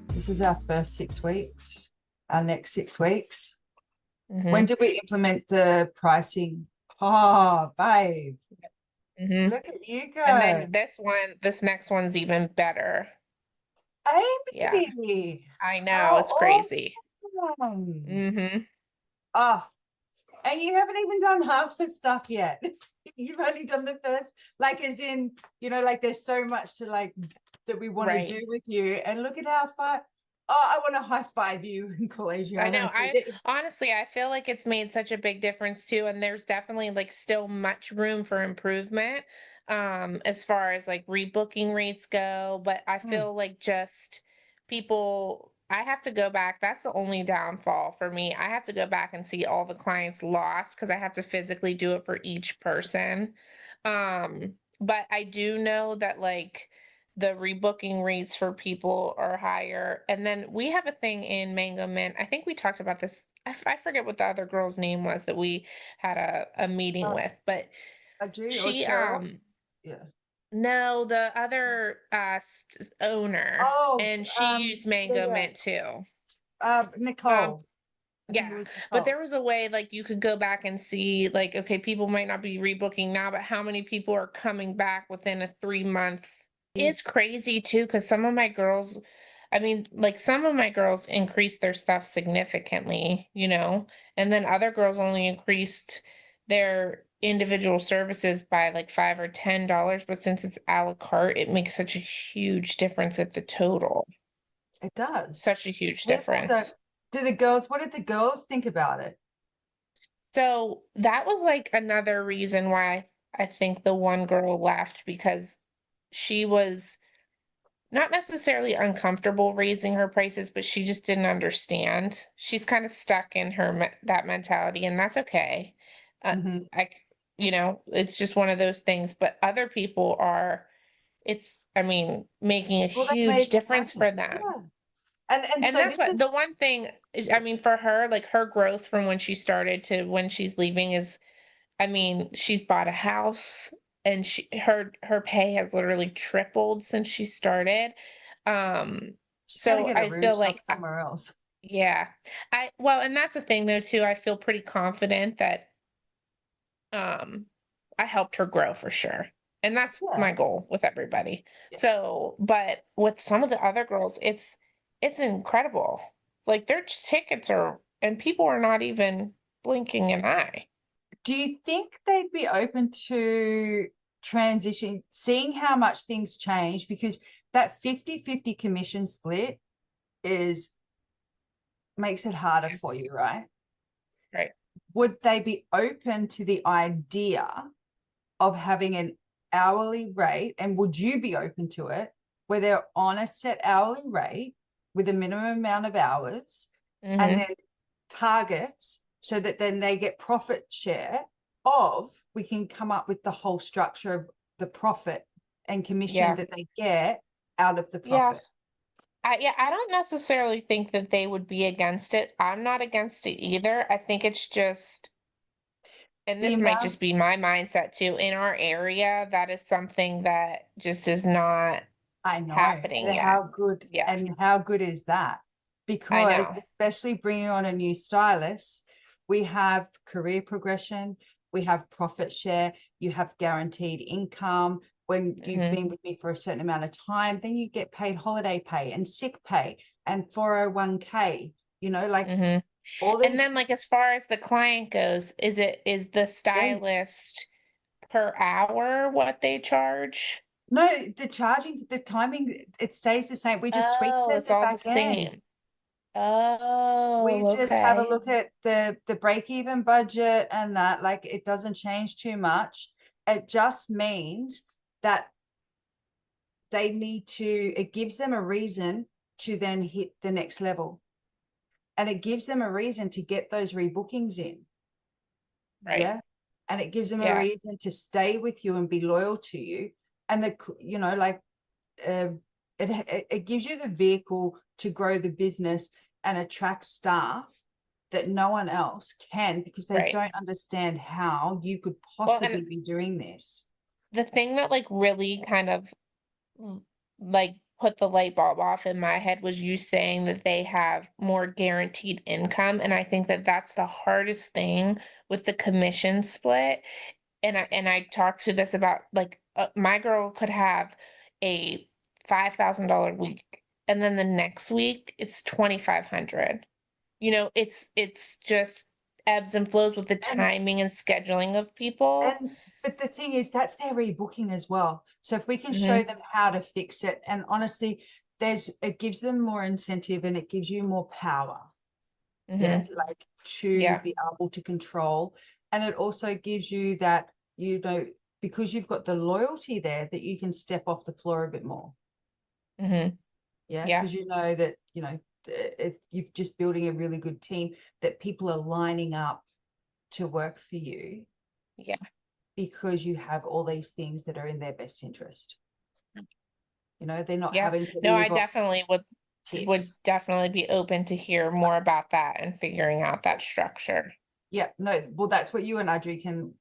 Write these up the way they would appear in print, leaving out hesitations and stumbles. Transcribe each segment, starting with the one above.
This is our first 6 weeks, our next 6 weeks. Mm-hmm. When did we implement the pricing? Oh, babe, Mm-hmm. look at you And go. then this next one's even better. Yeah, Amy, I know, how it's crazy. awesome. Mm-hmm. Oh, and you haven't even done half the stuff yet. You've only done the first, like, as in, like there's so much to like that we want to Right. do with you. And look at how far. Oh, I want to high five you and college you. I know. Honestly. I feel like it's made such a big difference too, and there's definitely like still much room for improvement as far as like rebooking rates go, but I Hmm. feel like just people I have to go back. That's the only downfall for me. I have to go back and see all the clients lost because I have to physically do it for each person. But I do know that like the rebooking rates for people are higher. And then we have a thing in Mango Mint. I think we talked about this. I forget what the other girl's name was that we had a meeting Uh, with, but Audrey or she Cheryl? Yeah. no, the other owner, Oh, and she used yeah, Mango yeah. Mint too. Um, Nicole. I think it yeah, was but there Nicole. was a way like you could go back and see like okay, people might not be rebooking now, but how many people are coming back within a 3 month? It's crazy too, because some of my girls, I mean, like some of my girls increased their stuff significantly, and then other girls only increased their individual services by like $5 or $10. But since it's a la carte, it makes such a huge difference at the total. It does. Such a huge People don't. difference. What did the girls think about it? So that was like another reason why I think the one girl left because she was not necessarily uncomfortable raising her prices, but she just didn't understand. She's kind of stuck in that mentality, and that's okay. Uh, Hmm. I, it's just one of those things. But other people are, I mean, making a Well, they huge made difference money. for them. Yeah. And And so that's this what is. the one thing I mean, for her, like her growth from when she started to when she's leaving is I mean, she's bought a house and her pay has literally tripled since she started. Um, She's got to so get a I feel rooftop like somewhere else. yeah. Well, and that's the thing though too. I feel pretty confident that um I helped her grow for sure. And that's Yeah. my goal with everybody. Yeah. So, but with some of the other girls, it's incredible. Like their tickets are and people are not even blinking an eye. Do you think they'd be open to transition, seeing how much things change? Because that 50-50 commission split is makes it harder Yeah. for you, right? Right. Would they be open to the idea of having an hourly rate? And would you be open to it where they're on a set hourly rate with a minimum amount of hours and Mm-hmm. then targets so that then they get profit share of, we can come up with the whole structure of the profit and commission Yeah. that they get out of the Yeah. profit. I don't necessarily think that they would be against it. I'm not against it either. I think it's just, and The this might amount, just be my mindset too, in our area, that is something that just is not I know, happening and yet. Yeah, how good is that? I Because know. especially bringing on a new stylist, we have career progression, we have profit share, you have guaranteed income. When you've Hmm. been with me for a certain amount of time, then you get paid holiday pay and sick pay and 401k, like Hmm. all And these then like as far as the client goes, is the things. stylist per hour what they charge? No, the timing, it stays the same. We just tweak it Oh, at it's the all the back end. same. We Oh, just have a okay. look at the break even budget, and that, like, it doesn't change too much. It just means that it gives them a reason to then hit the next level, and it gives them a reason to get those rebookings in. Right. Yeah. And it gives them a Yeah. reason to stay with you and be loyal to you. And like, uh, it gives you the vehicle to grow the business and attract staff that no one else can, because they Right. don't understand how you could Well, possibly and be doing this. the thing that like really kind of like put the light bulb off in my head was you saying that they have more guaranteed income, and I think that that's the hardest thing with the commission split. And I talked to this about like my girl could have a $5,000 week, and then the next week it's 2,500. It's just ebbs and flows with the And timing and scheduling of people. but the thing is, that's their rebooking as well. So if we can show Hmm. them how to fix it, and honestly, it gives them more incentive and it gives you more power. Yeah, Hmm. like to Yeah. be able to control. And it also gives you that, because you've got the loyalty there, that you can step off the floor a bit more. Hmm. Yeah, Yeah. because that, if you're just building a really good team, that people are lining up to work for you Yeah. because you have all these things that are in their best interest. They're not Yeah. having to No, I live off definitely would tips. definitely be open to hear more about that and figuring out that structure. Yeah, no, well, that's what you and Audrey can.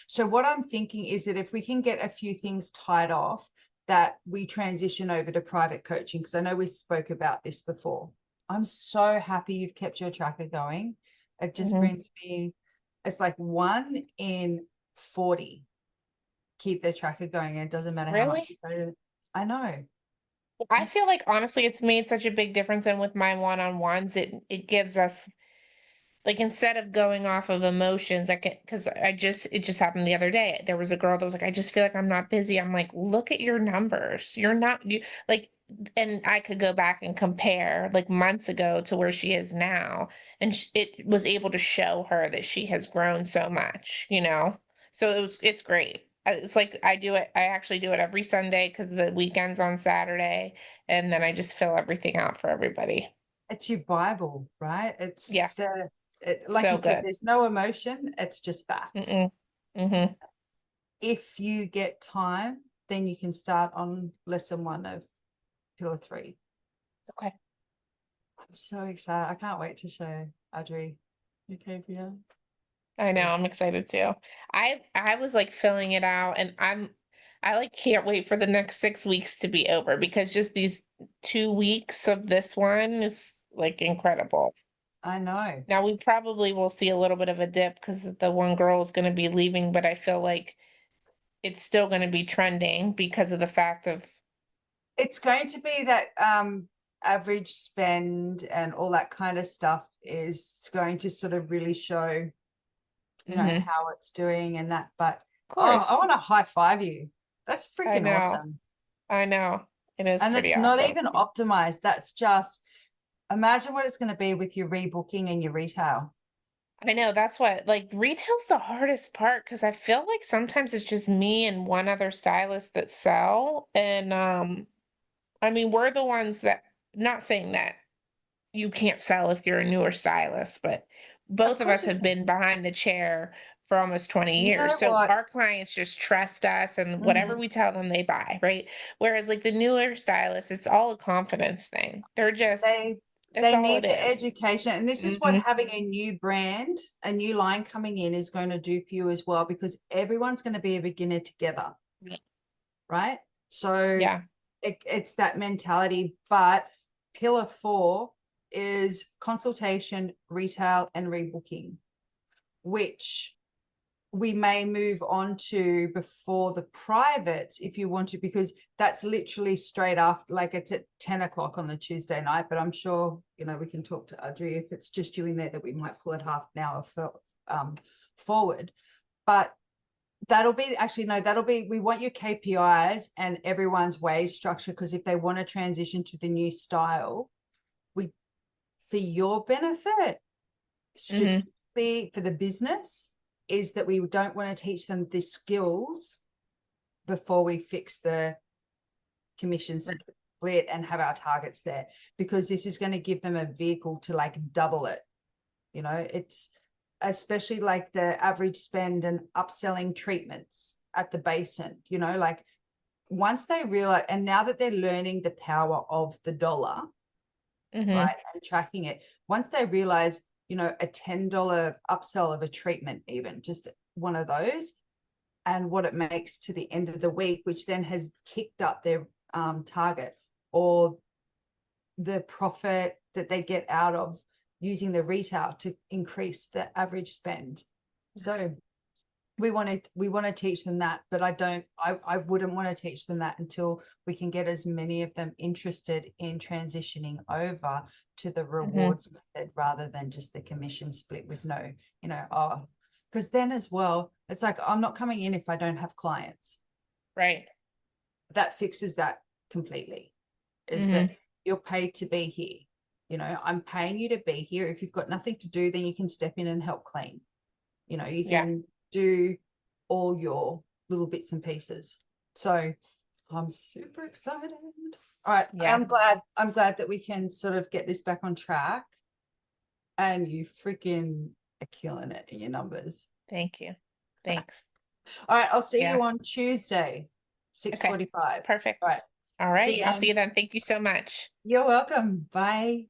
So what I'm thinking is that if we can get a few things tied off, that we transition over to private coaching, because I know we spoke about this before. I'm so happy you've kept your tracker going. It just Hmm. brings me, it's like 1 in 40 keep their tracker going, and it doesn't matter how much Really? we say. I know. I I'm feel so, like honestly it's made such a big difference, and with my one-on-ones it gives us like, instead of going off of emotions, I can, because it just happened the other day. There was a girl that was like, I just feel like I'm not busy. I'm like, look at your numbers. You're not, you like, and I could go back and compare like months ago to where she is now. And it was able to show her that she has grown so much. So it's great. It's like I actually do it every Sunday because the weekend's on Saturday. And then I just fill everything out for everybody. it's your Bible, right? It's Yeah, like you so said, good. there's no emotion, it's just fact. Mm-mm. Mm-hmm. If you get time, then you can start on lesson 1 of pillar 3. Okay. I'm so excited. I can't wait to show Audrey your KPIs. I know, So I'm excited too. I was like filling it out, and I like can't wait for the next 6 weeks to be over, because just these 2 weeks of this one is like incredible. I know. Now we probably will see a little bit of a dip because the one girl is going to be leaving, but I feel like it's still going to be trending because of the fact of. It's going to be that average spend and all that kind of stuff is going to sort of really show, Mhm. how it's doing and that. But Of oh, I course. want to high five you. That's I freaking know. awesome. I know. It is And pretty it's not awesome. even optimized. That's just, imagine what it's going to be with your rebooking and your retail. I know, that's what like, retail's the hardest part because I feel like sometimes it's just me and one other stylist that sell, and, I mean, we're the ones that, not saying that you can't sell if you're a newer stylist, but Of both of course us you have can. been behind the chair for almost 20 You years, know so what? our clients just trust us, and whatever Mhm. we tell them, they buy, right? Whereas, like, the newer stylists, it's all a confidence thing. They're just They That's they all need it the is. education, and this is what Mhm. having a new brand, a new line coming in is going to do for you as well, because everyone's going to be a beginner together, right? So Yeah. it's that mentality. But pillar 4 is consultation, retail, and rebooking, which we may move on to before the privates if you want to, because that's literally straight after, like it's at 10 o'clock on the Tuesday night. But I'm sure, we can talk to Audrey if it's just you in there, that we might pull it half an hour forward. But that'll be, actually, no, we want your KPIs and everyone's wage structure, because if they want to transition to the new style, we, for your benefit, Mhm. strategically for the business, is that we don't want to teach them the skills before we fix the commission Right. split and have our targets there, because this is going to give them a vehicle to like double it. It's especially like the average spend and upselling treatments at the basin, like once they realize, and now that they're learning the power of the dollar, Mhm. right, and tracking it, once they realize, a $10 upsell of a treatment, even just one of those, and what it makes to the end of the week, which then has kicked up their target or the profit that they get out of using the retail to increase the average spend. So we want to teach them that, but I wouldn't want to teach them that until we can get as many of them interested in transitioning over to the rewards method rather than just the commission split with no, because then as well, it's like, I'm not coming in if I don't have clients. Right. That fixes that completely, is that you're paid to be here. I'm paying you to be here. If you've got nothing to do, then you can step in and help clean. You can do all your little bits and pieces. So I'm super excited. All right. Yeah. I'm glad that we can sort of get this back on track, and you freaking are killing it in your numbers. Thank you. Thanks. All right. I'll see you on Tuesday, 6:45. Perfect. All right. All right. See you, I'll see you Ames. then. Thank you so much. You're welcome. Bye.